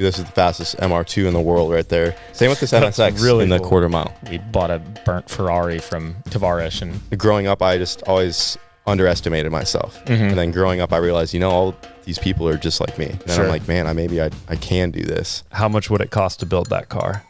This is the fastest MR2 in the world right there. Same with this NSX really in the quarter mile. We bought a burnt Ferrari from Tavares. And growing up, I just always underestimated myself. And then growing up, I realized, all these people are just like me. And then I'm like, man, maybe I can do this. How much would it cost to build that car?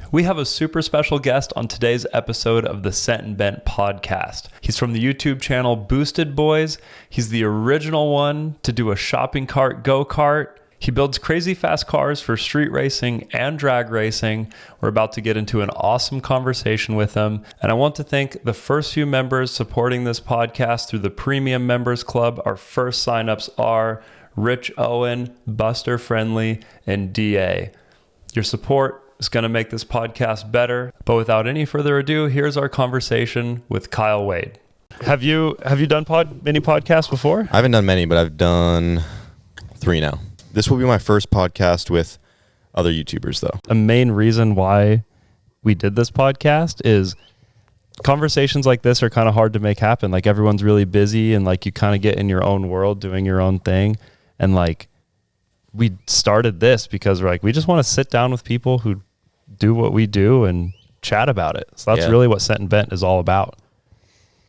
We have a super special guest on today's episode of the Sent and Bent podcast. He's from the YouTube channel Boosted Boiz. He's the original one to do a shopping cart go-kart. He builds crazy fast cars for street racing and drag racing. We're about to get into an awesome conversation with him. And I want to thank the first few members supporting this podcast through the Premium Members Club. Our first signups are Rich Owen, Buster Friendly, and DA. Your support is going to make this podcast better. But without any further ado, here's our conversation with Kyle Wade. Have you done many podcasts before? I haven't done many, but I've done 3 now. This will be my first podcast with other YouTubers, though. A main reason why we did this podcast is conversations like this are kind of hard to make happen. Like, everyone's really busy and like you kind of get in your own world doing your own thing. And like, we started this because we're like, we just want to sit down with people who do what we do and chat about it. So that's really what Sent and Bent is all about.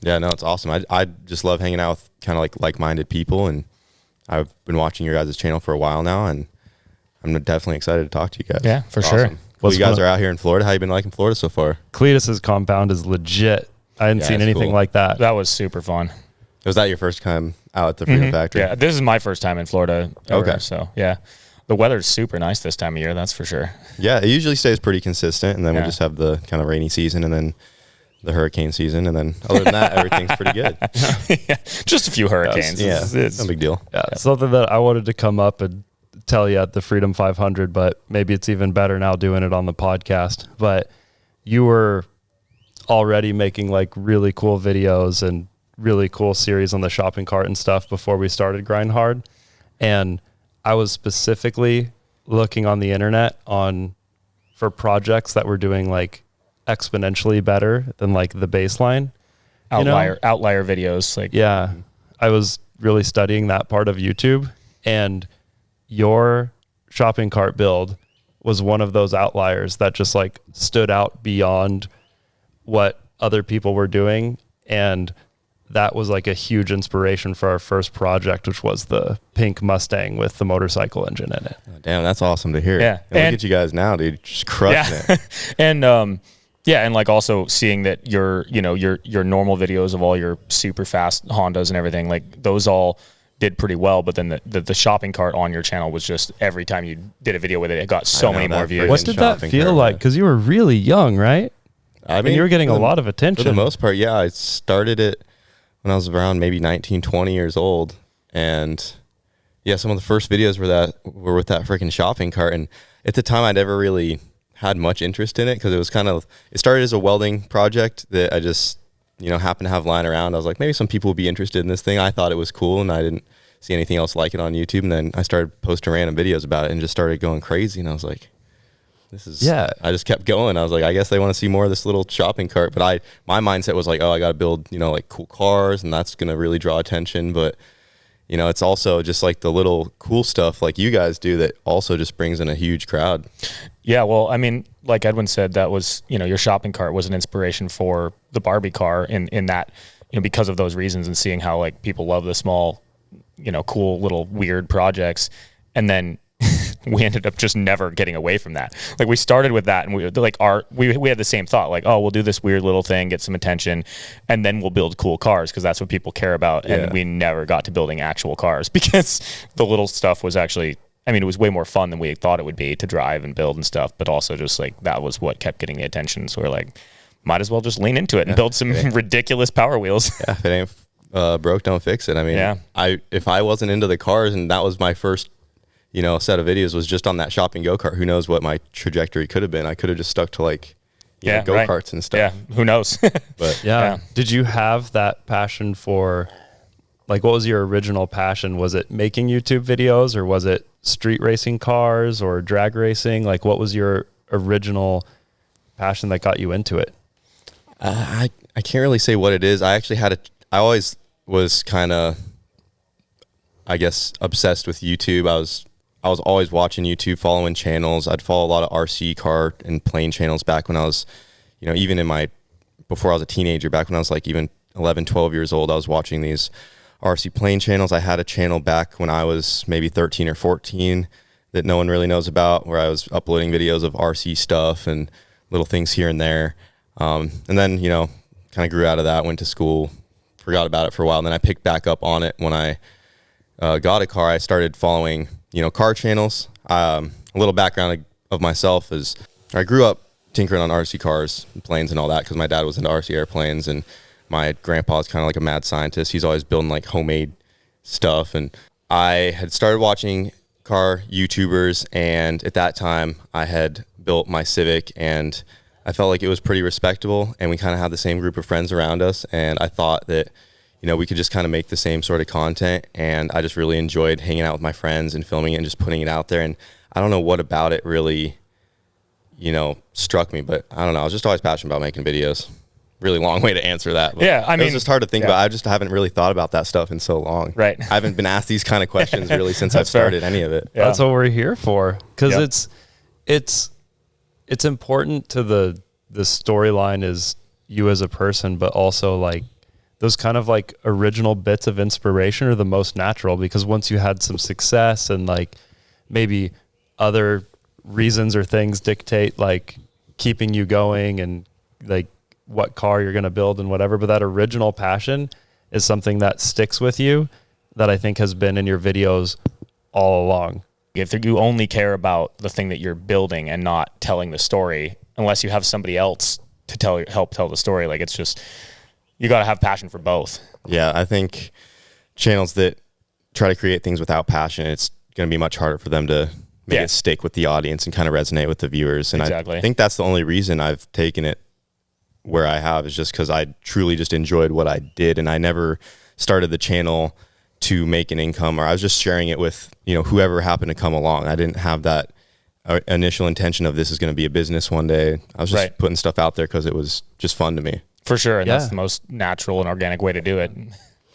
Yeah, no, it's awesome. I just love hanging out with kind of like-minded people, and I've been watching your guys' channel for a while now, and I'm definitely excited to talk to you guys. Yeah, for sure. Well, you guys are out here in Florida. How you been liking Florida so far? Cletus's compound is legit. I hadn't seen anything like that. That was super fun. Was that your first time out at the Freedom Factory? Yeah, this is my first time in Florida ever, okay. So, yeah. The weather's super nice this time of year, that's for sure. Yeah, it usually stays pretty consistent, and then we just have the kind of rainy season and then the hurricane season, and then other than that, everything's pretty good. Yeah, just a few hurricanes. It's no big deal. Yeah, something that I wanted to come up and tell you at the Freedom 500, but maybe it's even better now doing it on the podcast. But you were already making like really cool videos and really cool series on the shopping cart and stuff before we started Grind Hard. And I was specifically looking on the internet for projects that were doing like exponentially better than like the baseline. Outlier videos. I was really studying that part of YouTube, and your shopping cart build was one of those outliers that just like stood out beyond what other people were doing. And that was like a huge inspiration for our first project, which was the pink Mustang with the motorcycle engine in it. Oh, damn, that's awesome to hear. Yeah. And look at you guys now, dude, just crushing it. And like also seeing that your normal videos of all your super fast Hondas and everything, like those all did pretty well, but then the shopping cart on your channel was just every time you did a video with it, it got so many more views. What did that feel like? Because you were really young, right? I mean, and you were getting a lot of attention. For the most part, yeah. I started it when I was around maybe 19, 20 years old. And yeah, some of the first videos were with that freaking shopping cart. And at the time, I never really had much interest in it because it started as a welding project that I just, happened to have lying around. I was like, maybe some people would be interested in this thing. I thought it was cool, and I didn't see anything else like it on YouTube. And then I started posting random videos about it and just started going crazy. And I was like, I just kept going. I was like, I guess they want to see more of this little shopping cart. But my mindset was like, oh, I got to build, like cool cars, and that's going to really draw attention. But, it's also just like the little cool stuff like you guys do that also just brings in a huge crowd. Yeah, well, I mean, like Edwin said, that was, your shopping cart was an inspiration for the Barbie car in that, because of those reasons, and seeing how like people love the small, cool little weird projects. And then we ended up just never getting away from that. Like we started with that, and we had the same thought, like, oh, we'll do this weird little thing, get some attention, and then we'll build cool cars because that's what people care about. Yeah. And we never got to building actual cars because the little stuff was actually, it was way more fun than we thought it would be to drive and build and stuff, but also just like that was what kept getting the attention. So we're like, might as well just lean into it and build some ridiculous Power Wheels. Yeah, if it ain't broke, don't fix it. If I wasn't into the cars and that was my first set of videos was just on that shopping go-kart, who knows what my trajectory could have been. I could have just stuck to like go-karts and stuff. Yeah, who knows? But yeah. Did you have that passion for, like, what was your original passion? Was it making YouTube videos, or was it street racing cars or drag racing? Like, what was your original passion that got you into it? I can't really say what it is. I actually I always was kind of, I guess, obsessed with YouTube. I was always watching YouTube, following channels. I'd follow a lot of RC car and plane channels back when I was, even before I was a teenager, back when I was like even 11, 12 years old, I was watching these RC plane channels. I had a channel back when I was maybe 13 or 14 that no one really knows about, where I was uploading videos of RC stuff and little things here and there. And then, kind of grew out of that, went to school, forgot about it for a while. And then I picked back up on it when I got a car. I started following, car channels. A little background of myself is I grew up tinkering on RC cars and planes and all that because my dad was into RC airplanes, and my grandpa's kind of like a mad scientist. He's always building like homemade stuff. And I had started watching car YouTubers, and at that time I had built my Civic, and I felt like it was pretty respectable, and we kind of had the same group of friends around us, and I thought that we could just kind of make the same sort of content, and I just really enjoyed hanging out with my friends and filming it and just putting it out there. And I don't know what about it really struck me, but I don't know, I was just always passionate about making videos. Really long way to answer that. But yeah, I mean, it's just hard to think about. I just haven't really thought about that stuff in so long. Right. I haven't been asked these kind of questions really since I've started any of it. Yeah. That's what we're here for, because it's important to the storyline is you as a person, but also like those kind of like original bits of inspiration are the most natural, because once you had some success and like maybe other reasons or things dictate like keeping you going and like what car you're going to build and whatever, but that original passion is something that sticks with you, that I think has been in your videos all along. If you only care about the thing that you're building and not telling the story, unless you have somebody else to help tell the story, like it's just, you got to have passion for both. Yeah, I think channels that try to create things without passion, it's going to be much harder for them to make it stick with the audience and kind of resonate with the viewers. And exactly. I think that's the only reason I've taken it where I have, is just because I truly just enjoyed what I did, and I never started the channel to make an income, or I was just sharing it with whoever happened to come along. I didn't have that initial intention of this is going to be a business one day. I was just putting stuff out there because it was just fun to me. For sure, and that's the most natural and organic way to do it.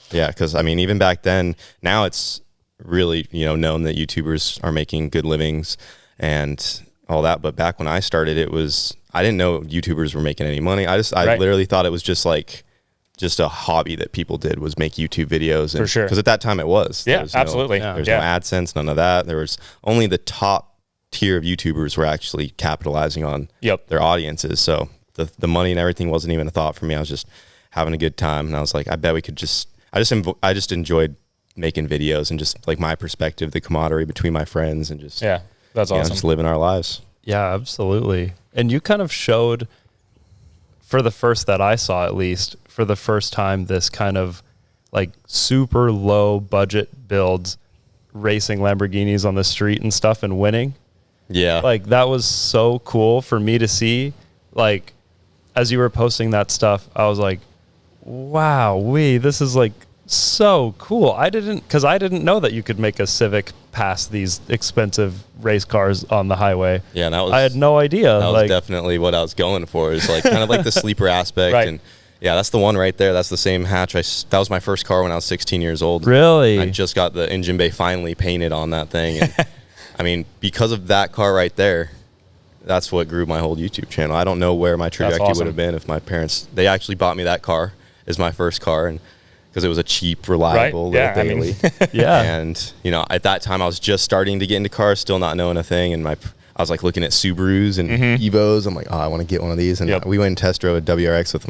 Yeah, because I mean, even back then, now it's really known that YouTubers are making good livings and all that. But back when I started, I didn't know YouTubers were making any money. I literally thought it was just a hobby that people did, was make YouTube videos. For sure. Because at that time it was. Yeah, absolutely. There was no AdSense, none of that. There was only the top tier of YouTubers were actually capitalizing on their audiences. So the money and everything wasn't even a thought for me. I was just having a good time. And I was like, I bet we could I just enjoyed making videos and just like my perspective, the camaraderie between my friends, and just, that's awesome. Just living our lives. Yeah, absolutely. And you kind of showed, for the first that I saw at least, for the first time, this kind of like super low budget builds, racing Lamborghinis on the street and stuff and winning. Yeah. Like that was so cool for me to see. Like as you were posting that stuff, I was like, wow, this is like so cool. I didn't know that you could make a Civic pass these expensive race cars on the highway. Yeah, and I had no idea. That was definitely what I was going for. Is like kind of like the sleeper aspect. Right. And yeah, that's the one right there. That's the same hatch. That was my first car when I was 16 years old. Really? I just got the engine bay finally painted on that thing. And I mean, because of that car right there, that's what grew my whole YouTube channel. I don't know where my trajectory would have been if my parents, they actually bought me that car as my first car, and because it was a cheap, reliable little daily. And at that time I was just starting to get into cars, still not knowing a thing, and I was like looking at Subarus and Evos. I'm like, I want to get one of these. And we went and test drove a WRX with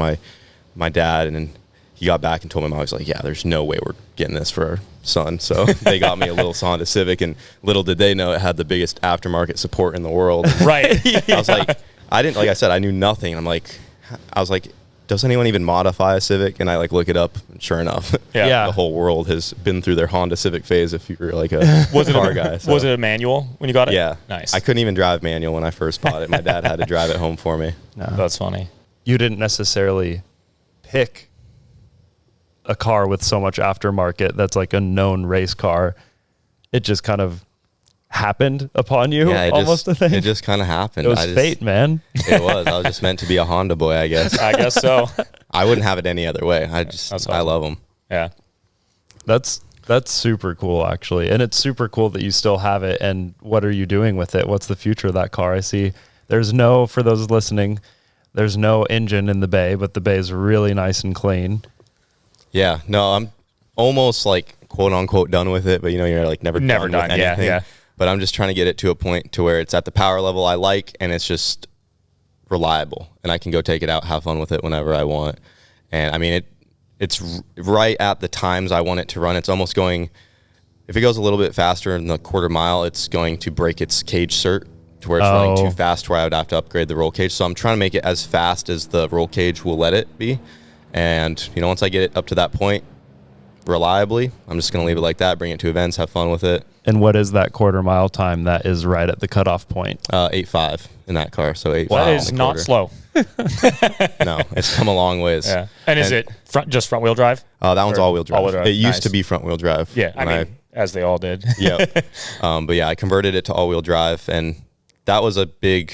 my dad, and then he got back and told my mom, he was like, yeah, there's no way we're getting this for our son. So they got me a little Honda Civic, and little did they know it had the biggest aftermarket support in the world. Right. I was like, like I said, I knew nothing. I was like, does anyone even modify a Civic? And I look it up, and sure enough, the whole world has been through their Honda Civic phase if you're like a car guy. So. Was it a manual when you got it? Yeah. Nice. I couldn't even drive manual when I first bought it. My dad had to drive it home for me. No. That's funny. You didn't necessarily pick a car with so much aftermarket that's like a known race car. It just kind of happened upon you, almost a thing. It just kind of happened. It was fate, man. It was. I was just meant to be a Honda boy, I guess. I guess so. I wouldn't have it any other way. I awesome. I love them. Yeah. That's That's super cool, actually. And it's super cool that you still have it. And what are you doing with it? What's the future of that car? I see for those listening, there's no engine in the bay, but the bay is really nice and clean. Yeah, no, I'm almost like quote unquote done with it, but you're like never done with anything. Yeah. But I'm just trying to get it to a point to where it's at the power level I like, and it's just reliable, and I can go take it out, have fun with it whenever I want. And I mean, it's right at the times I want it to run. It's almost going, if it goes a little bit faster in the quarter mile, it's going to break its cage cert to where it's running too fast, where I would have to upgrade the roll cage. So I'm trying to make it as fast as the roll cage will let it be. And once I get it up to that point reliably, I'm just going to leave it like that, bring it to events, have fun with it. And what is that quarter mile time that is right at the cutoff point? 8.5 in that car. So 8.5. That is not slow. No, it's come a long ways. Yeah. And is it just front wheel drive? That one's all-wheel drive. All-wheel drive. It used Nice. to be front-wheel drive. Yeah, I mean, as they all did. Yeah. But yeah, I converted it to all-wheel drive, and that was a big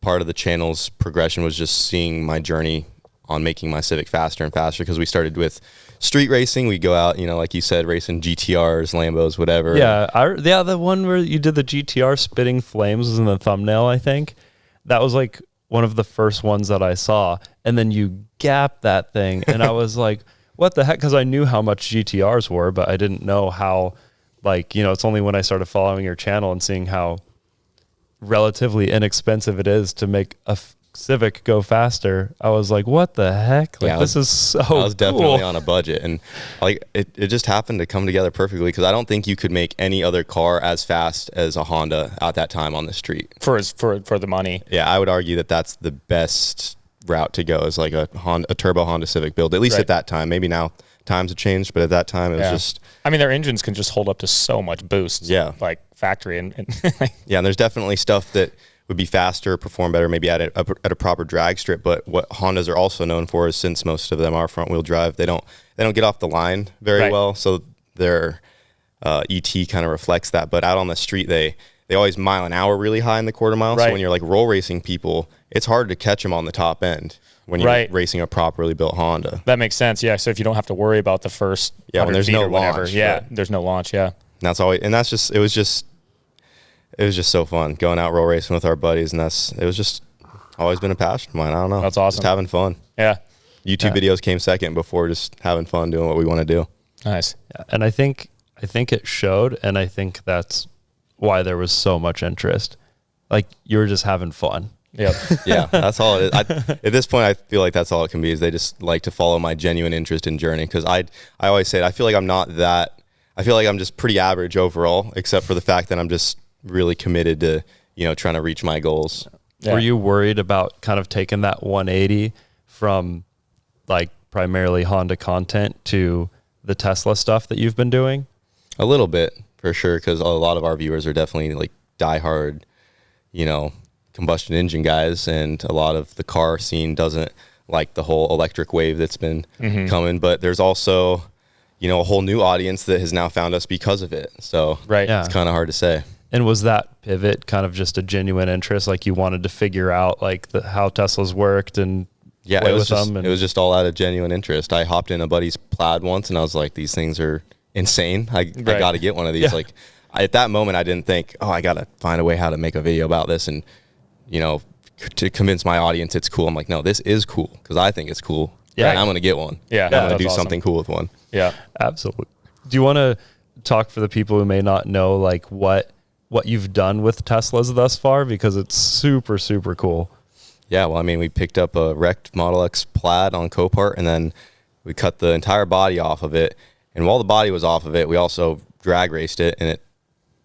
part of the channel's progression, was just seeing my journey on making my Civic faster and faster, because we started with street racing. We go out, like you said, racing GTRs, Lambos, whatever. Yeah, the one where you did the GTR spitting flames was in the thumbnail, I think. That was like one of the first ones that I saw. And then you gapped that thing, and I was like, what the heck? Because I knew how much GTRs were, but I didn't know how, it's only when I started following your channel and seeing how relatively inexpensive it is to make a Civic go faster. I was like, what the heck? This is so cool. I was definitely on a budget, and it just happened to come together perfectly, because I don't think you could make any other car as fast as a Honda at that time on the street. For the money. Yeah, I would argue that that's the best route to go, is like a turbo Honda Civic build, at least at that time. Maybe now times have changed, but at that time it was just... I mean, their engines can just hold up to so much boost. Yeah. Like factory. And yeah, and there's definitely stuff that would be faster, perform better, maybe at a proper drag strip. But what Hondas are also known for is, since most of them are front wheel drive, they don't get off the line very well. So their ET kind of reflects that. But out on the street, they always mile an hour really high in the quarter mile. So when you're like roll racing people, it's hard to catch them on the top end when you're racing a properly built Honda. That makes sense. Yeah. So if you don't have to worry about the first when there's no launch. Yeah. There's no launch. Yeah. And it was just so fun going out roll racing with our buddies, and it was just always been a passion of mine. I don't know. That's awesome. Just having fun. Yeah. YouTube videos came second before just having fun doing what we want to do. Nice. Yeah. And I think it showed, and I think that's why there was so much interest. Like, you were just having fun. Yep. Yeah, that's all it is. At this point, I feel like that's all it can be, is they just like to follow my genuine interest in journey. Because I always say it, I feel like I'm just pretty average overall, except for the fact that I'm just really committed to, trying to reach my goals. Yeah. Were you worried about kind of taking that 180 from like primarily Honda content to the Tesla stuff that you've been doing? A little bit, for sure, because a lot of our viewers are definitely like diehard, combustion engine guys, and a lot of the car scene doesn't like the whole electric wave that's been coming. But there's also, a whole new audience that has now found us because of it. So it's kind of hard to say. And was that pivot kind of just a genuine interest? Like, you wanted to figure out like how Teslas worked and it was just all out of genuine interest. I hopped in a buddy's Plaid once, and I was like, these things are insane. I got to get one of these. Yeah. At that moment, I didn't think, I got to find a way how to make a video about this and, to convince my audience it's cool. I'm like, no, this is cool because I think it's cool. Yeah. And I'm going to get one. Yeah. I'm going to do something cool with one. Yeah, absolutely. Do you want to talk for the people who may not know, like what you've done with Teslas thus far? Because it's super, super cool. Yeah. Well, I mean, we picked up a wrecked Model X Plaid on Copart, and then we cut the entire body off of it. And while the body was off of it, we also drag raced it, and it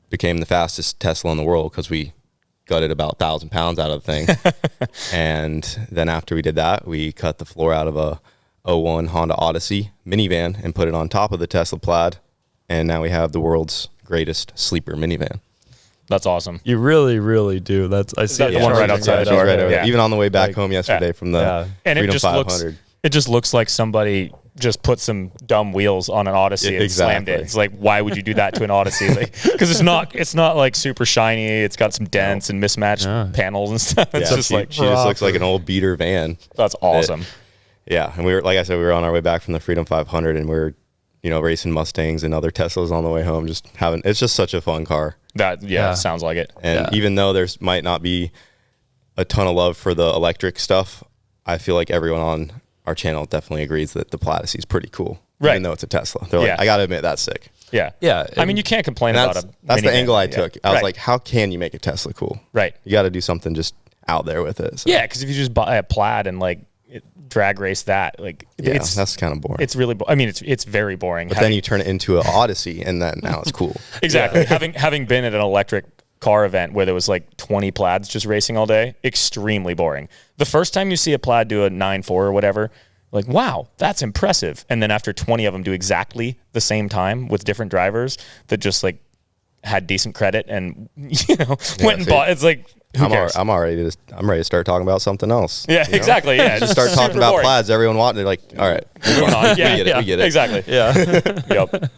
became the fastest Tesla in the world because we gutted about 1,000 pounds out of the thing. And then after we did that, we cut the floor out of a 01 Honda Odyssey minivan and put it on top of the Tesla Plaid. And now we have the world's greatest sleeper minivan. That's awesome. You really, really do. I see the one right outside. Right over there. Even on the way back home yesterday from the Freedom 500. It just looks like somebody just put some dumb wheels on an Odyssey and slammed it. It's like, why would you do that to an Odyssey? Because it's not like super shiny. It's got some dents and mismatched panels and stuff. It's just she just looks like an old beater van. That's awesome. And we were, like I said, we were on our way back from the Freedom 500, and we were racing Mustangs and other Teslas on the way home. It's just such a fun car. Sounds like it. And even though there's might not be a ton of love for the electric stuff, I feel like everyone on our channel definitely agrees that the Odyssey is pretty cool. Right. Even though it's a Tesla. They're like, I got to admit, that's sick. Yeah. Yeah. I mean, you can't complain about it. That's the angle I took. I was Right. like, how can you make a Tesla cool? Right. You got to do something just out there with it. So. Yeah, because if you just buy a Plaid and like drag race that, like that's kind of boring. It's really, I mean, it's very boring. But then you turn it into an Odyssey, and then now it's cool. Exactly. having been at an electric car event where there was like 20 Plaids just racing all day, extremely boring. The first time you see a Plaid do a 9.4 or whatever, like, wow, that's impressive. And then after 20 of them do exactly the same time with different drivers that just like had decent credit and went and bought. It's like, who cares? I'm ready to start talking about something else. Yeah, exactly. Yeah, just start talking about boring. Plaids. Everyone wanted. They're like, all right, moving on. Yeah, we get it. Exactly. Yeah. Yep.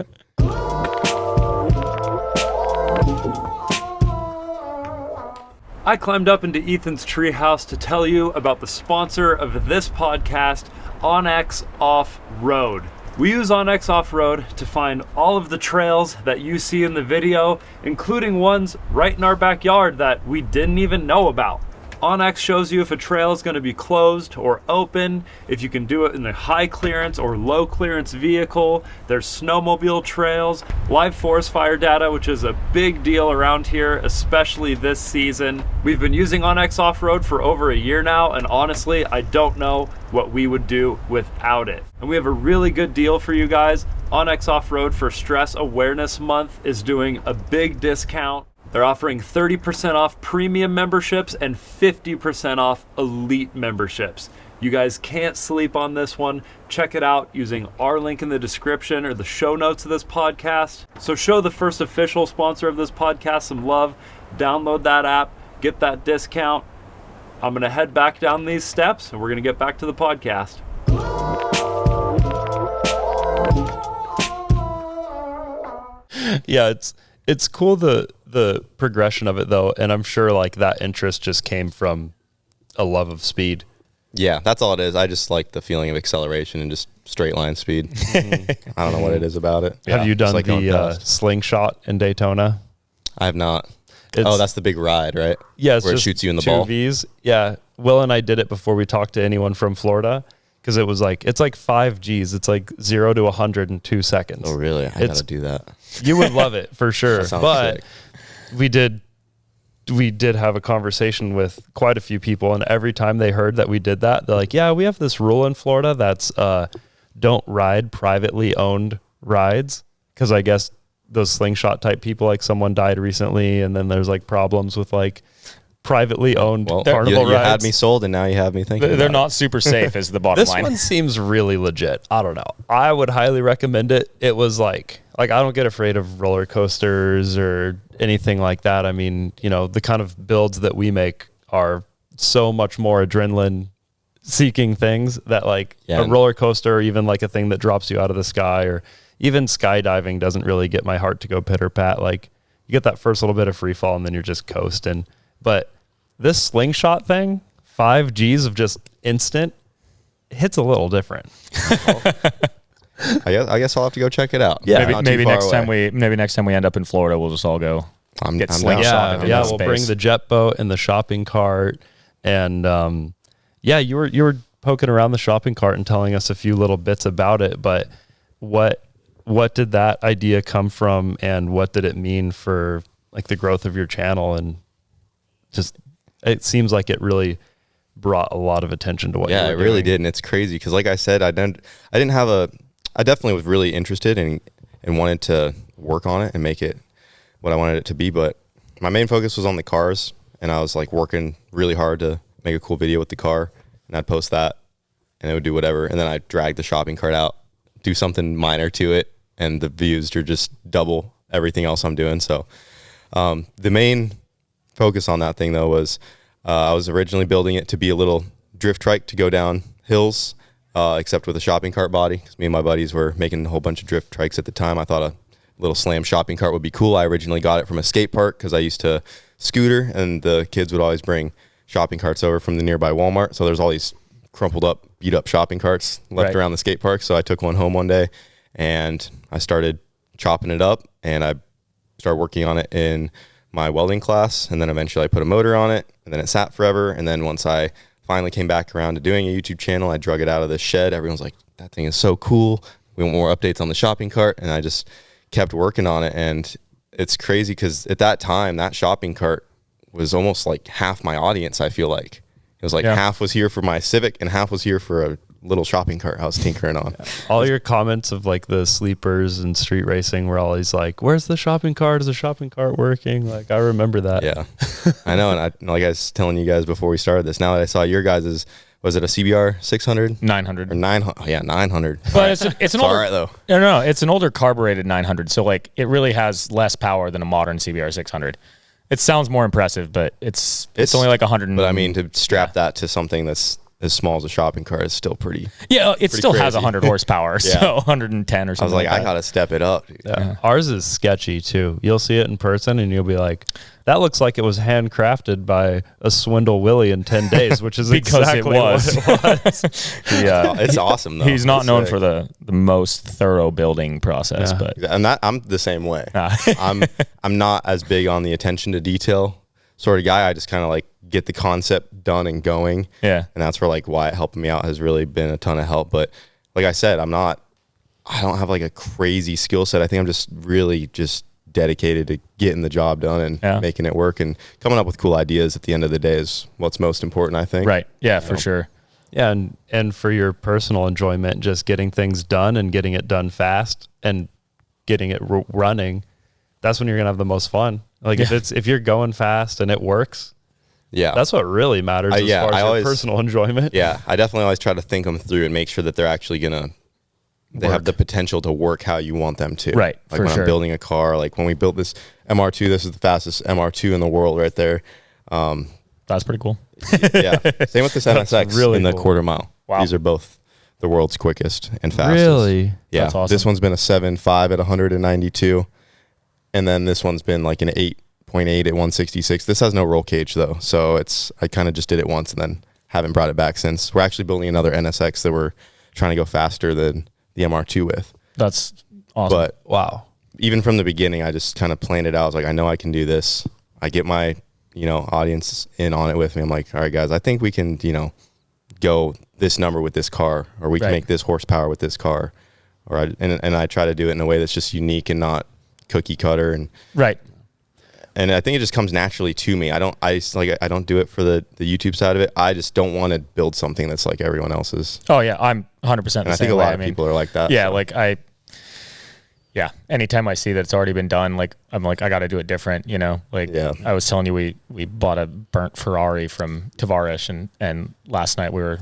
I climbed up into Ethan's treehouse to tell you about the sponsor of this podcast, OnX Off-Road. We use OnX Off-Road to find all of the trails that you see in the video, including ones right in our backyard that we didn't even know about. OnX shows you if a trail is going to be closed or open, if you can do it in a high clearance or low clearance vehicle. There's snowmobile trails, live forest fire data, which is a big deal around here, especially this season. We've been using OnX Off-Road for over a year now, and honestly, I don't know what we would do without it. And we have a really good deal for you guys. OnX Off-Road for Stress Awareness Month is doing a big discount. They're offering 30% off premium memberships and 50% off elite memberships. You guys can't sleep on this one. Check it out using our link in the description or the show notes of this podcast. So show the first official sponsor of this podcast some love. Download that app, get that discount. I'm going to head back down these steps and we're going to get back to the podcast. Yeah, it's cool the progression of it though, and I'm sure like that interest just came from a love of speed. Yeah, that's all it is. I just like the feeling of acceleration and just straight line speed. I don't know what it is about it. Have you done like the slingshot in Daytona? I have not. That's the big ride, right? Yeah, it's where it just shoots you in the two ball. Vs. Yeah, Will and I did it before we talked to anyone from Florida because it was like it's like 5 Gs. It's like 0 to 100 in 2 seconds. Oh, really? I gotta do that. You would love it for sure. That sounds but sick. we did have a conversation with quite a few people, and every time they heard that we did that, they're like, yeah, we have this rule in Florida that's don't ride privately owned rides, because I guess those slingshot type people, like someone died recently, and then there's like problems with like privately owned carnival you rides. had me sold, and now you have me thinking They're not super safe is the bottom This line. one seems really legit. I don't know. I would highly recommend it. It was like I don't get afraid of roller coasters or anything like that. I mean, the kind of builds that we make are so much more adrenaline seeking things that a roller coaster or even like a thing that drops you out of the sky or even skydiving doesn't really get my heart to go pitter pat. Like you get that first little bit of free fall and then you're just coasting. But this slingshot thing, 5 Gs of just instant, hits a little different. I guess I'll have to go check it out. Yeah, maybe next time we end up in Florida, we'll just all go. I'm slingshot. down. Yeah, we'll bring the jet boat and the shopping cart, and you were poking around the shopping cart and telling us a few little bits about it. But what did that idea come from, and what did it mean for like the growth of your channel? And just it seems like it really brought a lot of attention to what you were doing. Yeah, it really did, and it's crazy because, like I said, I definitely was really interested and wanted to work on it and make it what I wanted it to be, but my main focus was on the cars, and I was like working really hard to make a cool video with the car, and I'd post that, and it would do whatever, and then I'd drag the shopping cart out, do something minor to it, and the views are just double everything else I'm doing. So the main focus on that thing, though, was I was originally building it to be a little drift trike to go down hills, except with a shopping cart body, because me and my buddies were making a whole bunch of drift trikes at the time. I thought a little slam shopping cart would be cool. I originally got it from a skate park because I used to scooter, and the kids would always bring shopping carts over from the nearby Walmart. So there's all these crumpled up, beat up shopping carts left around the skate park. So I took one home one day and I started chopping it up, and I started working on it in my welding class, and then eventually I put a motor on it, and then it sat forever. And then once I finally came back around to doing a YouTube channel, I drug it out of the shed. Everyone's like, that thing is so cool. We want more updates on the shopping cart. And I just kept working on it. And it's crazy because at that time, that shopping cart was almost like half my audience, I feel like. It was like half was here for my Civic and half was here for a little shopping cart I was tinkering on. All your comments of like the sleepers and street racing were always like, where's the shopping cart? Is the shopping cart working? Like, I remember that. Yeah, I know. And like I was telling you guys before we started this, now that I saw your guys', was it a CBR 600? 900. Or 900? Oh, yeah, 900. But it's an older, all right, though. No, it's an older carbureted 900. So like it really has less power than a modern CBR 600. It sounds more impressive, but it's only like 100. But I mean, to strap that to something that's as small as a shopping cart is still pretty. Yeah, it still crazy. has 100 horsepower, so 110 or something. I was like, that. I gotta step it up. Dude. Yeah. Ours is sketchy too. You'll see it in person and you'll be like, that looks like it was handcrafted by a Swindle Willie in 10 days, which is because exactly it was. what it was. Yeah, It's awesome though. He's not It's known sick. for the most thorough building process, but And that I'm the same way. I'm not as big on the attention to detail sort of guy. I just kind of like get the concept done and going. Yeah. And that's where like Wyatt helping me out has really been a ton of help. But like I said, I don't have like a crazy skill set. I think I'm just really just dedicated to getting the job done and making it work, and coming up with cool ideas at the end of the day is what's most important, I think. Right. Yeah, for sure. Yeah, and for your personal enjoyment, just getting things done and getting it done fast and getting it running, that's when you're gonna have the most fun. Like if you're going fast and it works, that's what really matters as far as your personal enjoyment. Yeah, I definitely always try to think them through and make sure that they're actually they have the potential to work how you want them to. Right. Like when I'm building a car, like when we built this MR2, this is the fastest MR2 in the world right there. That's pretty cool. Yeah. Same with this NSX really in the cool. quarter mile. Wow. These are both the world's quickest and fastest. Really? Yeah. That's awesome. This one's been a 7.5 at 192. And then this one's been like an 8.8 at 166. This has no roll cage though. So I kind of just did it once and then haven't brought it back since. We're actually building another NSX that we're trying to go faster than the MR2 with. That's awesome. But Wow. even from the beginning, I just kind of planned it out. I was like, I know I can do this. I get my, audience in on it with me. I'm like, all right, guys, I think we can, go this number with this car, or we can make this horsepower with this car. And I try to do it in a way that's just unique and not cookie cutter. And I think it just comes naturally to me. I don't do it for the YouTube side of it. I just don't want to build something that's like everyone else's. Oh yeah, I'm 100% the And I same think a way. lot of people are like that. Yeah, so. anytime I see that it's already been done, like I'm like, I got to do it different, I was telling you, we bought a burnt Ferrari from Tavares, and last night we were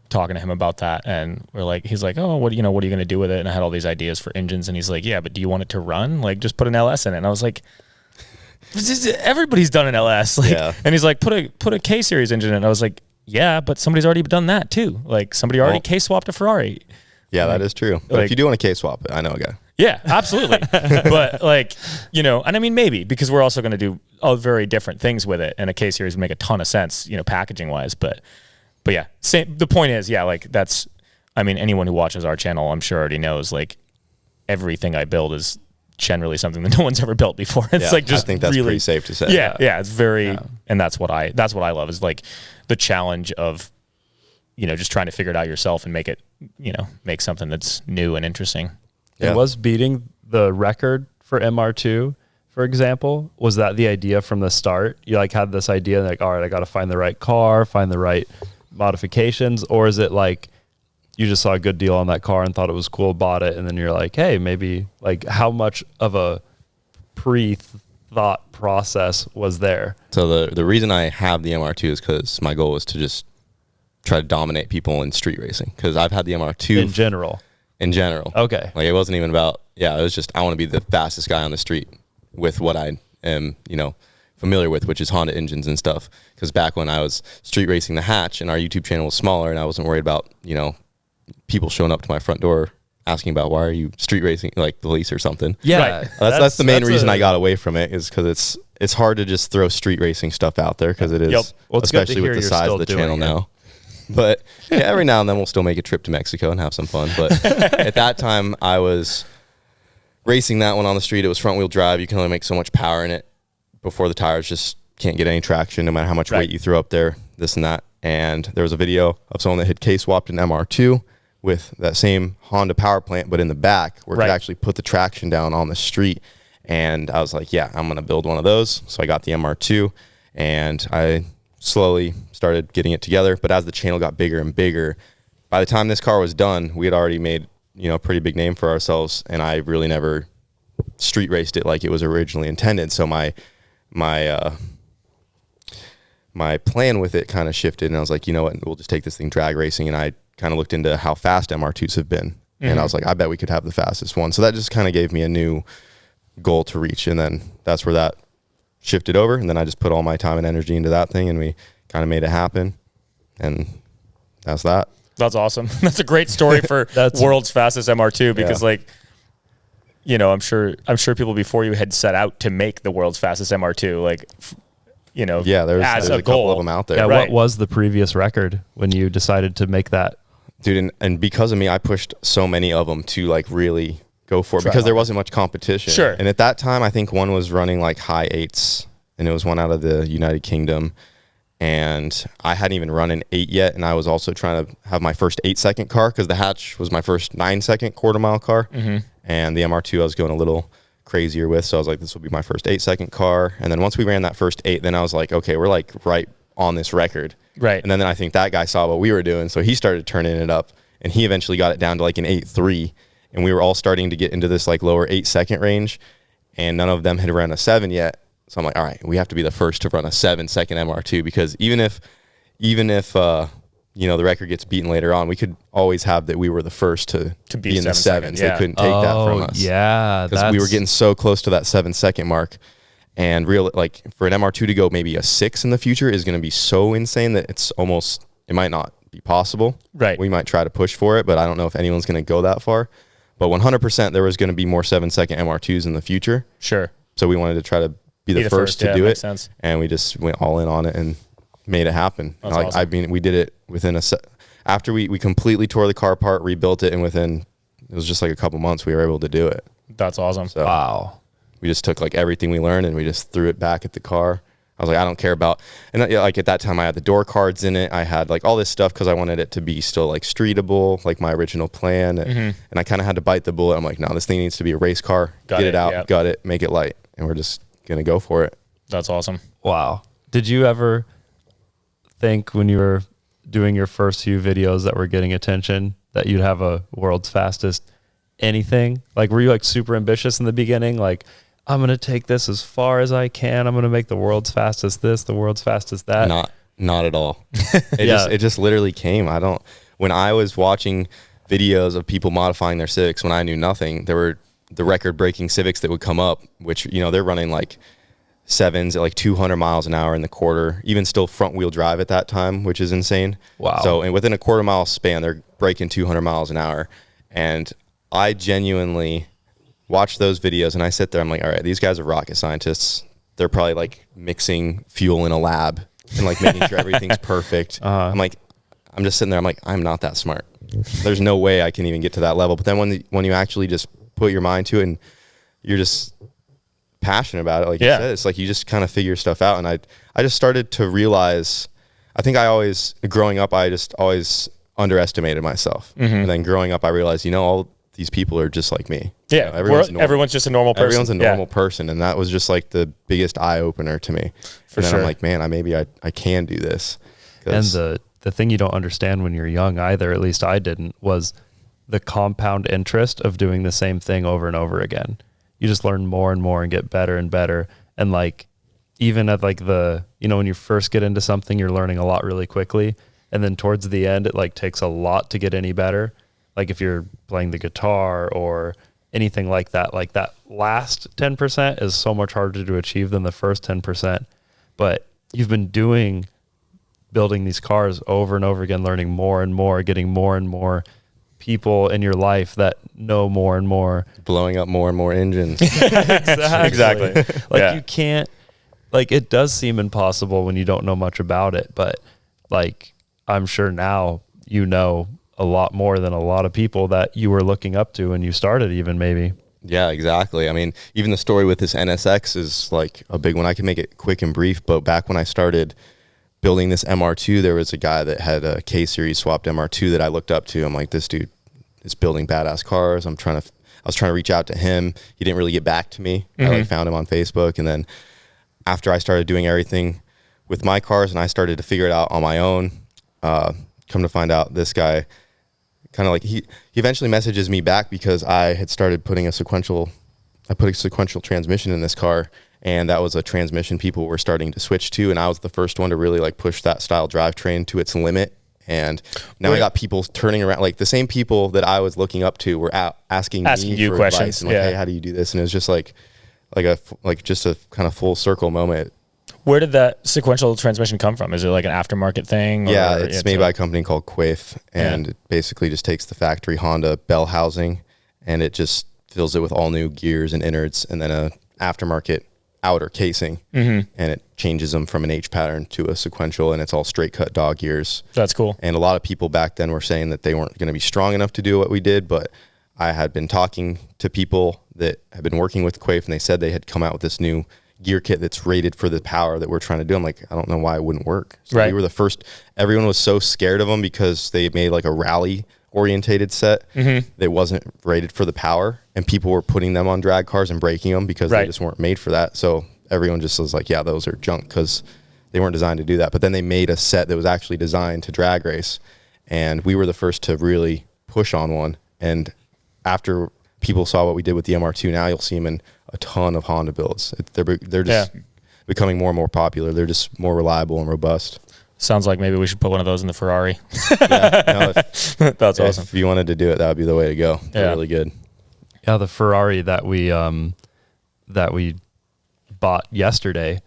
talking to him about that, and he's like, oh, what are you going to do with it? And I had all these ideas for engines, and he's like, yeah, but do you want it to run? Like, just put an LS in it. And I was like, everybody's done an LS. And he's like, put a K series engine in it. And I was like, yeah, but somebody's already done that too. Like somebody already K swapped a Ferrari. Yeah, that is true. But if you do want to K swap it, I know a guy. Yeah, absolutely. But and I mean, maybe because we're also going to do very different things with it, and a K series would make a ton of sense, packaging wise. But yeah, the point is, anyone who watches our channel, I'm sure already knows, everything I build is generally something that no one's ever built before. It's I think that's really pretty safe to say. Yeah, it's very, and that's what I love is the challenge of, just trying to figure it out yourself and make it, make something that's new and interesting. It was beating the record for MR2, for example. Was that the idea from the start? You had this idea all right, I got to find the right car, find the right modifications, or is it you just saw a good deal on that car and thought it was cool, bought it, and then you're like, hey, maybe how much of a pre-thought process was there? So the reason I have the MR2 is because my goal is to just try to dominate people in street racing, because I've had the MR2 in general. Okay. It wasn't even about, it was just, I want to be the fastest guy on the street with what I am, familiar with, which is Honda engines and stuff. Because back when I was street racing the hatch and our YouTube channel was smaller and I wasn't worried about, people showing up to my front door asking about, why are you street racing, like police or something. Yeah. Right. That's the main reason I got away from it, is because it's hard to just throw street racing stuff out there, because it is, well, especially with the size of the channel now. But yeah, every now and then we'll still make a trip to Mexico and have some fun. But at that time, I was racing that one on the street. It was front wheel drive. You can only make so much power in it before the tires just can't get any traction, no matter how much weight you throw up there, this and that. And there was a video of someone that had K-swapped an MR2 with that same Honda power plant, but in the back where it could actually put the traction down on the street. And I was like, yeah, I'm going to build one of those. So I got the MR2 and I slowly started getting it together. But as the channel got bigger and bigger, by the time this car was done, we had already made, you know, a pretty big name for ourselves. And I really never street raced it like it was originally intended. So my plan with it kind of shifted, and I was like, you know what, we'll just take this thing drag racing. And I kind of looked into how fast MR2s have been. And I was like, I bet we could have the fastest one. So that just kind of gave me a new goal to reach. And then that's where that shifted over. And then I just put all my time and energy into that thing, and we kind of made it happen. And that's that. That's awesome. That's a great story for world's fastest MR2, because like, you know, I'm sure people before you had set out to make the world's fastest MR2, like, you know, there's a couple of them out there. Yeah, what was the previous record when you decided to make that? Dude, and because of me, I pushed so many of them to like really go for it because there wasn't much competition. Sure. And at that time, I think one was running like high 8s, and it was one out of the United Kingdom. And I hadn't even run an 8 yet, and I was also trying to have my first 8-second car because the hatch was my first 9-second quarter-mile car. And the MR2 I was going a little crazier with, so I was like, this will be my first 8-second car. And then once we ran that first 8, then I was like, okay, we're like right on this record. Right. And then I think that guy saw what we were doing, so he started turning it up, and he eventually got it down to like an 8.3, and we were all starting to get into this like lower 8-second range, and none of them had run a 7 yet. So I'm like, all right, we have to be the first to run a 7-second MR2, because even if you know, the record gets beaten later on, we could always have that we were the first to be in the 7s. They couldn't take that from us. Yeah, because we were getting so close to that 7-second mark. And like for an MR2 to go maybe a 6 in the future is going to be so insane that it might not be possible. Right. We might try to push for it, but I don't know if anyone's going to go that far. But 100% there was going to be more 7-second MR2s in the future. Sure. So we wanted to try to be the first to do it. Sense. And we just went all in on it and made it happen. That's like, awesome. I mean, we did it within after we completely tore the car apart, rebuilt it, and it was just like a couple months we were able to do it. That's awesome. So wow. We just took like everything we learned and we just threw it back at the car. I was like, I don't care about, and like at that time I had the door cards in it. I had like all this stuff because I wanted it to be still like streetable, like my original plan. And I kind of had to bite the bullet. I'm like, no, this thing needs to be a race car. Get it out, gut it, make it light. And we're just going to go for it. That's awesome. Wow. Did you ever think when you were doing your first few videos that were getting attention that you'd have a world's fastest anything? Like, were you like super ambitious in the beginning? Like, I'm going to take this as far as I can. I'm going to make the world's fastest this, the world's fastest that. Not at all. It just literally came. When I was watching videos of people modifying their Civics when I knew nothing, there were the record breaking Civics that would come up, which, you know, they're running like 7s at like 200 miles an hour in the quarter, even still front wheel drive at that time, which is insane. Wow. So, and within a quarter mile span, they're breaking 200 miles an hour. And I genuinely watch those videos and I sit there, I'm like, all right, these guys are rocket scientists. They're probably like mixing fuel in a lab and like making sure everything's perfect. I'm just sitting there, I'm like, I'm not that smart. There's no way I can even get to that level. But then when you actually just put your mind to it and you're just passionate about it, like you said, it's like you just kind of figure stuff out. And I just started to realize, I think growing up, I just always underestimated myself. And then growing up, I realized, you know, all these people are just like me. Yeah, you know, everyone's just a normal person. Everyone's a normal person, and that was just like the biggest eye opener to me. And then I'm like, man, I can do this. And the thing you don't understand when you're young either, at least I didn't, was the compound interest of doing the same thing over and over again. You just learn more and more and get better and better. And like, even at like when you first get into something, you're learning a lot really quickly. And then towards the end, it like takes a lot to get any better. Like if you're playing the guitar or anything like that last 10% is so much harder to achieve than the first 10%. But you've been building these cars over and over again, learning more and more, getting more and more people in your life that know more and more. Blowing up more and more engines. Exactly. Like you can't, like it does seem impossible when you don't know much about it, but like I'm sure now you know a lot more than a lot of people that you were looking up to when you started, even maybe. Yeah, exactly. I mean, even the story with this NSX is like a big one. I can make it quick and brief, but back when I started building this MR2, there was a guy that had a K-series swapped MR2 that I looked up to. I'm like, this dude is building badass cars. I was trying to reach out to him. He didn't really get back to me. I like found him on Facebook, and then after I started doing everything with my cars and I started to figure it out on my own, come to find out this guy kind of like he eventually messages me back because I had started putting I put a sequential transmission in this car, and that was a transmission people were starting to switch to, and I was the first one to really like push that style drivetrain to its limit. And now I got people turning around, like the same people that I was looking up to were asking me you for questions advice and like, hey, how do you do this? And it was just like just a kind of full circle moment. Where did that sequential transmission come from? Is it like an aftermarket thing? Yeah, it's made by a company called Quaife, and it basically just takes the factory Honda bell housing and it just fills it with all new gears and innards and then a aftermarket outer casing, and it changes them from an H pattern to a sequential, and it's all straight cut dog gears. That's cool. And a lot of people back then were saying that they weren't going to be strong enough to do what we did, but I had been talking to people that have been working with Quaife, and they said they had come out with this new gear kit that's rated for the power that we're trying to do. I'm like, I don't know why it wouldn't work. So we were the first. Everyone was so scared of them because they made like a rally orientated set that wasn't rated for the power, and people were putting them on drag cars and breaking them because they just weren't made for that. So everyone just was like, yeah, those are junk because they weren't designed to do that. But then they made a set that was actually designed to drag race, and we were the first to really push on one. And after people saw what we did with the MR2, now you'll see them in a ton of Honda builds. They're just becoming more and more popular. They're just more reliable and robust. Sounds like maybe we should put one of those in the Ferrari. That's awesome. If you wanted to do it, that would be the way to go. They're really good. Yeah, the Ferrari that we bought yesterday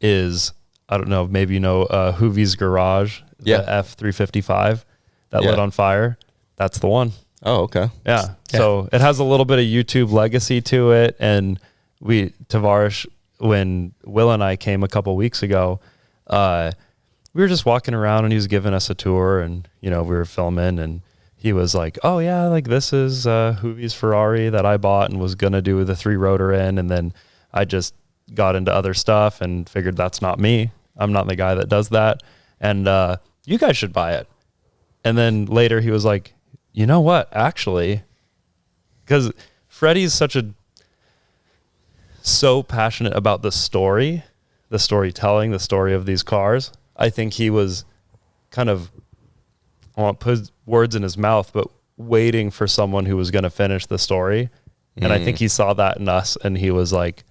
is, I don't know, maybe you know Hoovie's Garage, the F355 that lit on fire. That's the one. Oh, okay. Yeah. So it has a little bit of YouTube legacy to it. And Tavares, when Will and I came a couple weeks ago, we were just walking around and he was giving us a tour, and, you know, we were filming, and he was like, oh yeah, like this is Hoovie's Ferrari that I bought and was going to do the 3-rotor in. And then I just got into other stuff and figured that's not me. I'm not the guy that does that. And you guys should buy it. And then later he was like, you know what, actually, because Freddie's so passionate about the story, the storytelling, the story of these cars. I think he was kind of, I won't put words in his mouth, but waiting for someone who was going to finish the story. And I think he saw that in us, and he was like,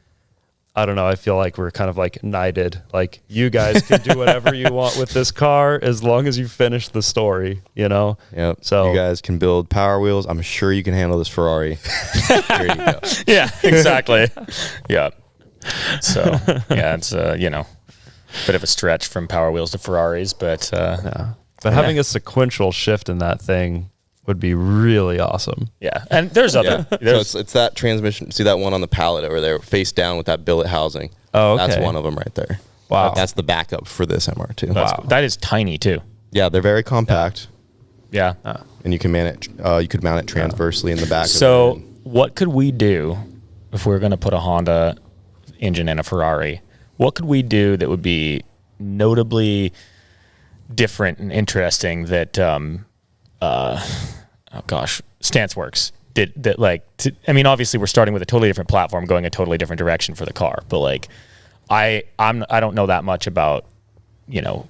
I don't know, I feel like we're kind of like knighted. Like, you guys can do whatever you want with this car as long as you finish the story, you know? Yep. So you guys can build Power Wheels. I'm sure you can handle this Ferrari. There you go. Yeah, exactly. Yeah. So, yeah, it's, you know, bit of a stretch from Power Wheels to Ferraris, but... But having a sequential shift in that thing would be really awesome. Yeah, and there's other... So it's that transmission. See that one on the pallet over there, face down with that billet housing? Oh, okay. That's one of them right there. Wow. That's the backup for this MR2. Wow. That is tiny, too. Yeah, they're very compact. Yeah. And you can mount it transversely in the back. So what could we do if we were going to put a Honda engine in a Ferrari? What could we do that would be notably different and interesting that, StanceWorks did that? Like, I mean, obviously we're starting with a totally different platform, going a totally different direction for the car. But like, I don't know that much about, you know,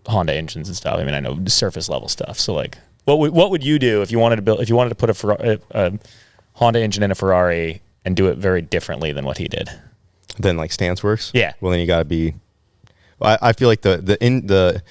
Honda engines and stuff. I mean, I know surface level stuff. So like, what would you do if you wanted to put a Honda engine in a Ferrari and do it very differently than what he did? Then like StanceWorks? Yeah. Well, then you got to be. I feel like the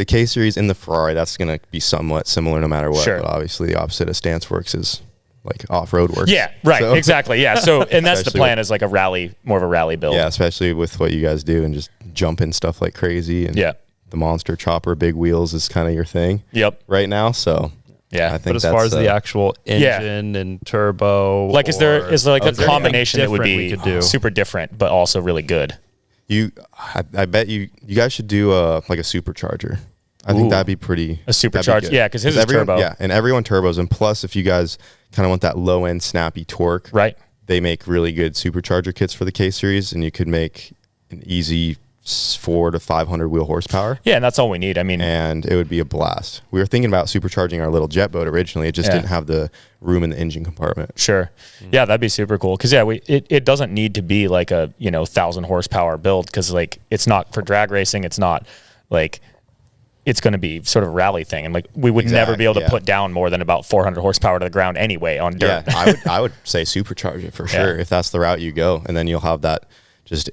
K series in the Ferrari, that's going to be somewhat similar no matter what. Sure. But obviously the opposite of StanceWorks is like off-road work. Yeah, right. So, exactly. Yeah. So, and that's the plan, is like more of a rally build. Yeah, especially with what you guys do and just jumping stuff like crazy. And the monster chopper, big wheels is kind of your thing. Yep. Right now. So yeah, I think but as far as the actual engine and turbo, like, is there like a combination that would be super different, but also really good? I bet you guys should do like a supercharger. I think that'd be pretty. A supercharged, yeah, because his is turbo. Yeah, and everyone turbos. And plus, if you guys kind of want that low end snappy torque, right? They make really good supercharger kits for the K series, and you could make an easy 400 to 500 wheel horsepower. Yeah, and that's all we need. I mean, and it would be a blast. We were thinking about supercharging our little jet boat originally. It just didn't have the room in the engine compartment. Sure. Yeah, that'd be super cool. Because it doesn't need to be like a 1,000 horsepower build, because like it's not for drag racing. It's not like it's going to be sort of a rally thing, and like we would never be able to put down more than about 400 horsepower to the ground anyway on dirt. Yeah, I would say supercharge it for sure if that's the route you go, and then you'll have that just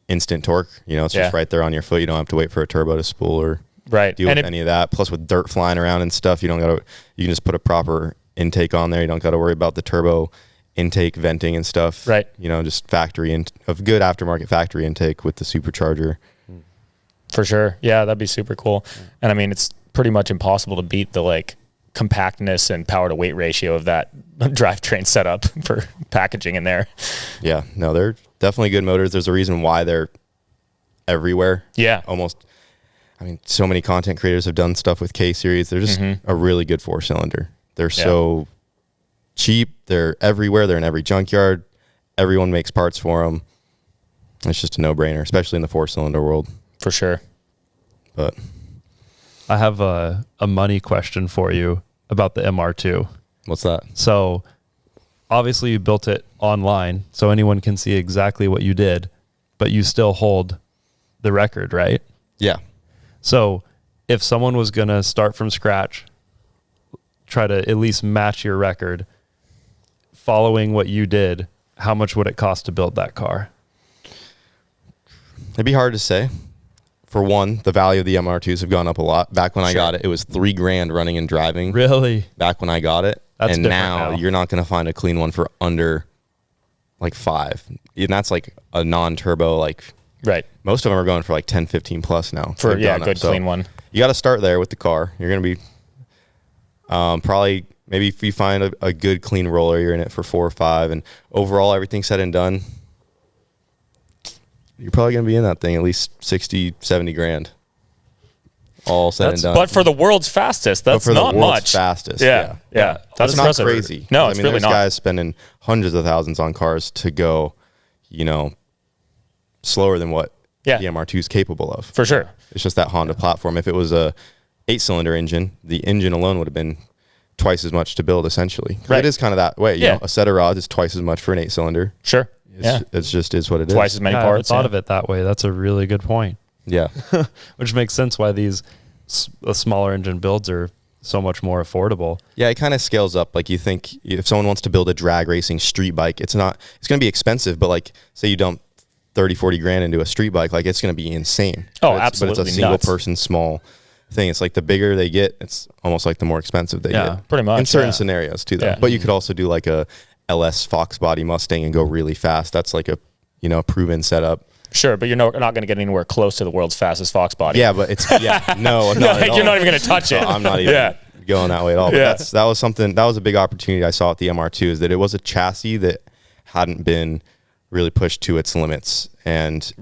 instant torque. It's just right there on your foot. You don't have to wait for a turbo to spool or deal with any of that. Plus, with dirt flying around and stuff, you can just put a proper intake on there. You don't got to worry about the turbo intake venting and stuff. Right. Just factory of good aftermarket factory intake with the supercharger. For sure. Yeah, that'd be super cool. And I mean, it's pretty much impossible to beat the like compactness and power to weight ratio of that drivetrain setup for packaging in there. Yeah, no, they're definitely good motors. There's a reason why they're everywhere. Yeah. Almost. I mean, so many content creators have done stuff with K series. They're just a really good 4-cylinder. They're so cheap. They're everywhere. They're in every junkyard. Everyone makes parts for them. It's just a no-brainer, especially in the 4-cylinder world. For sure. But I have a money question for you about the MR2. What's that? So obviously you built it online, so anyone can see exactly what you did, but you still hold the record, right? Yeah. So if someone was going to start from scratch, try to at least match your record, following what you did, how much would it cost to build that car? It'd be hard to say. For one, the value of the MR2s have gone up a lot. Back when I got it, it was $3,000 running and driving. Really? Back when I got it. That's and now you're not going to find a clean one for under like $5,000. And that's like a non-turbo, like most of them are going for like 10, 15 plus now. For a good clean one. You got to start there with the car. You're going to be probably, maybe if you find a good clean roller, you're in it for 4 or 5. And overall, everything said and done, you're probably going to be in that thing at least 60, 70 grand. All said and done. But for the world's fastest, that's not much. Fastest. Yeah. That's not crazy. No, it's really not. There's guys spending hundreds of thousands on cars to go, slower than what the MR2 is capable of. For sure. It's just that Honda platform. If it was a 8-cylinder engine, the engine alone would have been twice as much to build, essentially. Right. It is kind of that way. A set of rods is twice as much for an 8-cylinder. Sure. It's just is what it is. Twice as many parts. I thought of it that way. That's a really good point. Yeah. Which makes sense why these smaller engine builds are so much more affordable. Yeah, it kind of scales up. Like you think if someone wants to build a drag racing street bike, it's going to be expensive, but like say you dump 30, 40 grand into a street bike, like it's going to be insane. Absolutely. But it's a single person small thing. It's like the bigger they get, it's almost like the more expensive they get. Pretty much. In certain scenarios too, though. Yeah. But you could also do like a LS Fox body Mustang and go really fast. That's like a proven setup. Sure, but you're not going to get anywhere close to the world's fastest Fox body. Yeah, but it's no, not at all. You're not even going to touch it. I'm not even going that way at all. But that was a big opportunity I saw at the MR2, is that it was a chassis that hadn't been really pushed to its limits, and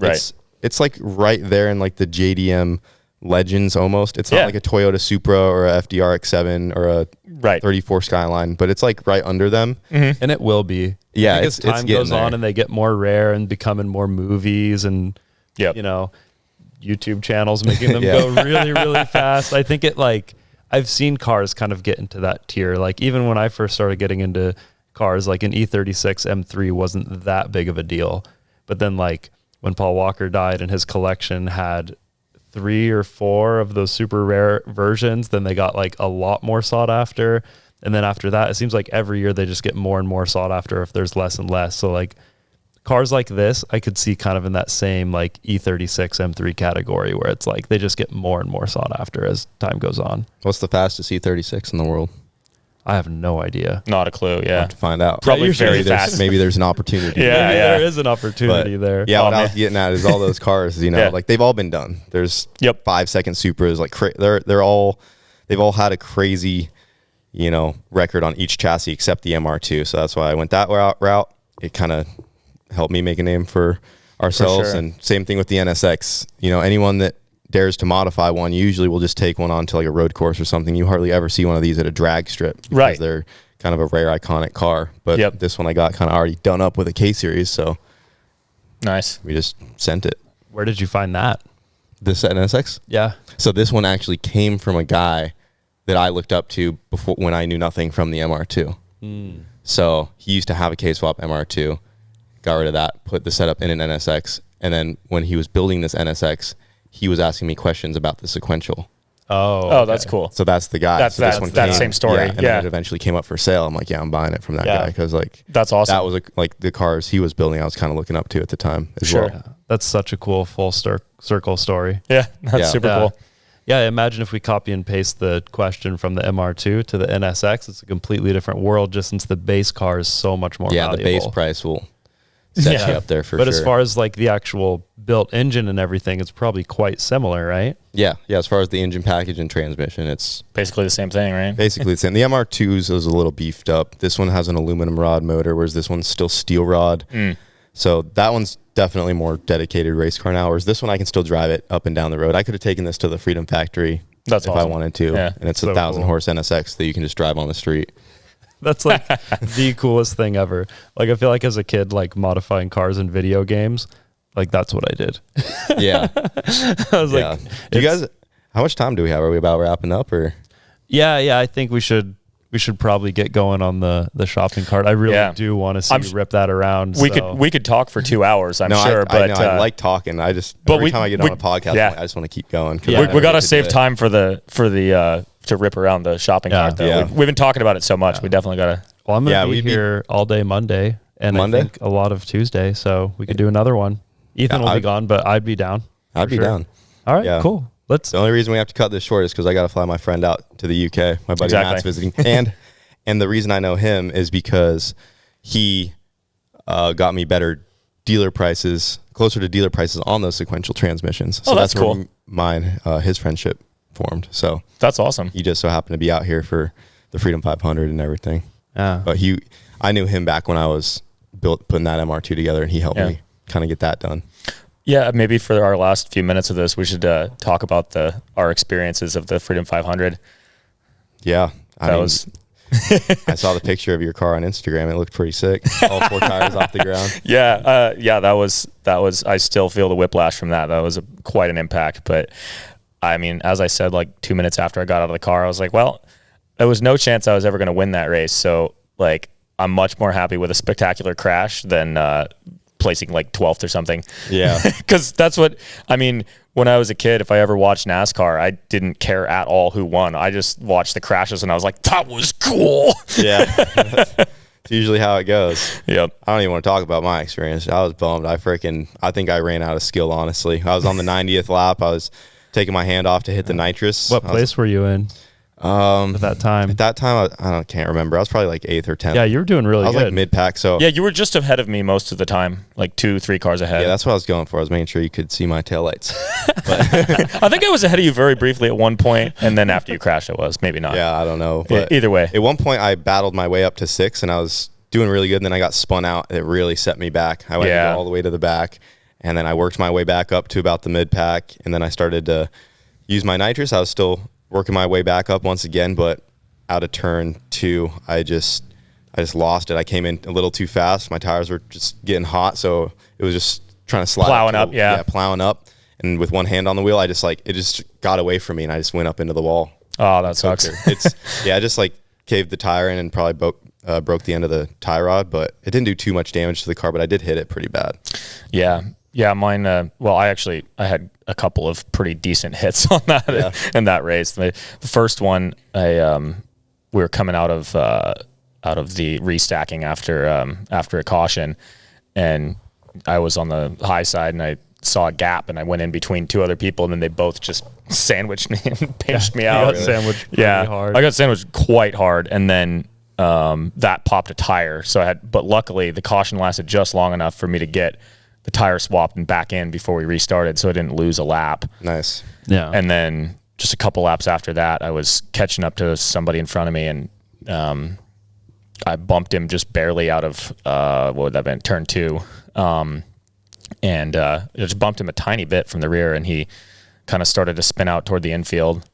it's like right there in like the JDM legends almost. It's not like a Toyota Supra or a FDR X7 or a 34 Skyline, but it's like right under them. Mm-hmm. And it will be. Yeah, as time goes on and they get more rare and becoming more movies and YouTube channels making them go really, really fast. I think I've seen cars kind of get into that tier. Like even when I first started getting into cars, like an E36 M3 wasn't that big of a deal. But then like when Paul Walker died and his collection had 3 or 4 of those super rare versions, then they got like a lot more sought after. And then after that, it seems like every year they just get more and more sought after if there's less and less. So like cars like this, I could see kind of in that same like E36 M3 category where it's like they just get more and more sought after as time goes on. What's the fastest E36 in the world? I have no idea. Not a clue. Yeah. I'll have to find out. Probably very fast. Maybe there's an opportunity. Maybe there is an opportunity there. Yeah, what I was getting at is all those cars, like they've all been done. There's 5-second Supras, like they've all had a crazy, record on each chassis except the MR2. So that's why I went that route. It kind of helped me make a name for ourselves. For sure. And same thing with the NSX. Anyone that dares to modify one, usually we'll just take one onto like a road course or something. You hardly ever see one of these at a drag strip because Right. they're kind of a rare, iconic car. But this one I got kind of already done up with a K-Series, so Nice. we just sent it. Where did you find that? This NSX? Yeah. So this one actually came from a guy that I looked up to before when I knew nothing from the MR2. So he used to have a K-swap MR2, got rid of that, put the setup in an NSX, and then when he was building this NSX, he was asking me questions about the sequential. Oh, that's cool. So that's the guy. That's so this one that came, same story. and then it eventually came up for sale. I'm like, yeah, I'm buying it from that guy because like that's awesome. That was like the cars he was building. I was kind of looking up to at the time as Sure. well. Yeah. That's such a cool full circle story. Yeah, that's super cool. Yeah, imagine if we copy and paste the question from the MR2 to the NSX. It's a completely different world just since the base car is so much more valuable. The base price will set you up there for sure. But as far as like the actual built engine and everything, it's probably quite similar, right? Yeah. As far as the engine package and transmission, it's basically the same thing, right? basically the same. The MR2's is a little beefed up. This one has an aluminum rod motor, whereas this one's still steel rod. So that one's definitely more dedicated race car now, whereas this one I can still drive it up and down the road. I could have taken this to the Freedom Factory if I wanted to. Yeah. And it's So 1,000 cool. horse NSX that you can just drive on the street. That's like the coolest thing ever. Like I feel like as a kid, like modifying cars in video games, like that's what I did. Yeah. I was like, do you guys, how much time do we have? Are we about wrapping up or? yeah, I think we should probably get going on the shopping cart. I really do want to see you rip that around. We could talk for 2 hours, I'm sure. I But I like talking. I just every time I get on a podcast, I just want to keep going. We got to save time for the to rip around the shopping cart. Though. Yeah. We've been talking about it so much. We definitely got to. Well, I'm gonna be here all day Monday, and I think a lot of Tuesday, so we could do another one. Ethan will be gone, but I'd be down. I'd be down. All right, cool. The only reason we have to cut this short is because I got to fly my friend out to the UK. My buddy Matt's visiting, and the reason I know him is because he got me better dealer prices, closer to dealer prices on those sequential transmissions. So that's cool. Where mine, his friendship formed. So that's awesome. He just so happened to be out here for the Freedom 500 and everything. Yeah. But I knew him back when I was putting that MR2 together, and he helped me kind of get that done. Yeah, maybe for our last few minutes of this, we should talk about our experiences of the Freedom 500. Yeah, I was. I saw the picture of your car on Instagram. It looked pretty sick. All 4 tires off the ground. Yeah, that was. I still feel the whiplash from that. That was quite an impact. But I mean, as I said, like 2 minutes after I got out of the car, I was like, well, there was no chance I was ever going to win that race. So like, I'm much more happy with a spectacular crash than placing like 12th or something. Yeah, because that's what I mean. When I was a kid, if I ever watched NASCAR, I didn't care at all who won. I just watched the crashes and I was like, that was cool. Yeah. That's usually how it goes. Yep. I don't even want to talk about my experience. I was bummed. I think I ran out of skill, honestly. I was on the 90th lap. I was taking my hand off to hit the nitrous. What place were you in? At that time. At that time, I can't remember. I was probably like 8th or 10th. Yeah, you were doing really good. I was like mid-pack. So yeah, you were just ahead of me most of the time, like 2-3 cars ahead. Yeah, that's what I was going for. I was making sure you could see my taillights. I think I was ahead of you very briefly at one point, and then after you crashed, it was maybe not. Yeah, I don't know. But either way, at one point, I battled my way up to 6th, and I was doing really good. And then I got spun out. It really set me back. I went all the way to the back, and then I worked my way back up to about the mid-pack, and then I started to use my nitrous. I was still working my way back up once again, but out of turn 2, I just lost it. I came in a little too fast. My tires were just getting hot, so it was just trying to slide. Plowing up, yeah, plowing up. And with one hand on the wheel, it just got away from me, and I just went up into the wall. Oh, that sucks. I just like caved the tire in and probably broke the end of the tie rod, but it didn't do too much damage to the car, but I did hit it pretty bad. Yeah, mine. I had a couple of pretty decent hits on that in that race. The first one, we were coming out of the restacking after a caution, and I was on the high side, and I saw a gap, and I went in between 2 other people, and then they both just sandwiched me and pinched me out. You got sandwiched pretty hard. I got sandwiched quite hard, and then that popped a tire. But luckily the caution lasted just long enough for me to get the tire swapped and back in before we restarted, so I didn't lose a lap. Nice. Yeah. And then just a couple laps after that, I was catching up to somebody in front of me, and I bumped him just barely out of what would that have been, turn 2, and just bumped him a tiny bit from the rear, and he kind of started to spin out toward the infield,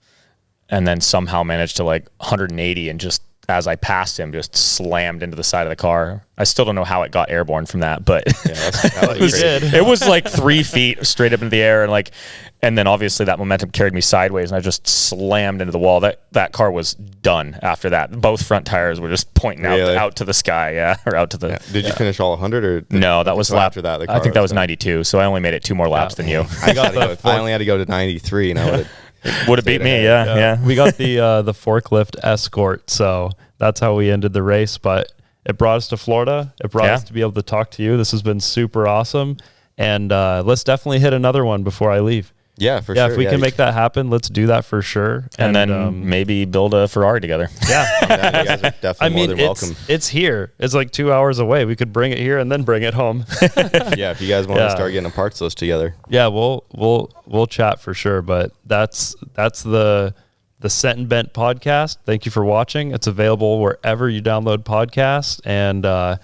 and then somehow managed to like 180 and just as I passed him, just slammed into the side of the car. I still don't know how it got airborne from that, but it was like 3 feet straight up into the air, and then obviously that momentum carried me sideways, and I just slammed into the wall. That car was done after that. Both front tires were just pointing out to the sky, or out to the. Yeah. Did you finish all 100 or? No, that was lap after that. I think that was 92, so I only made it 2 more laps than you. I only had to go to 93, and I would. Would have beat me, yeah. We got the forklift escort, so that's how we ended the race. But it brought us to Florida. It brought us to be able to talk to you. This has been super awesome, and let's definitely hit another one before I leave. Yeah, for sure. If we can make that happen, let's do that for sure. And then maybe build a Ferrari together. Yeah. You guys are definitely more than welcome. It's here. It's like 2 hours away. We could bring it here and then bring it home. Yeah, if you guys want to start getting a parts list together. Yeah, we'll chat for sure. But that's the Sent and Bent podcast. Thank you for watching. It's available wherever you download podcasts, and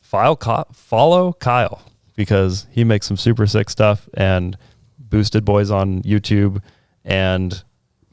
follow Kyle because he makes some super sick stuff, and Boosted Boiz on YouTube and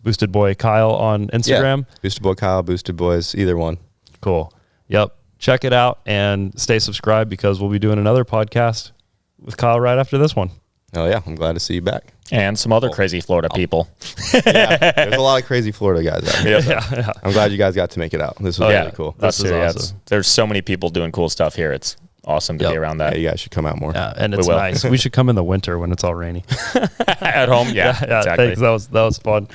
Boosted Boy Kyle on Instagram. Yeah. Boosted Boy Kyle, Boosted Boiz, either one. Cool. Yep. Check it out and stay subscribed because we'll be doing another podcast with Kyle right after this one. Oh yeah, I'm glad to see you back. And some other crazy Florida people. Yeah, there's a lot of crazy Florida guys out here. Yeah. I'm glad you guys got to make it out. This was really cool. That's awesome. There's so many people doing cool stuff here. It's awesome to be around that. Yeah, you guys should come out more. Yeah, and it's nice. We should come in the winter when it's all rainy. At home, yeah, exactly. Thanks. That was fun.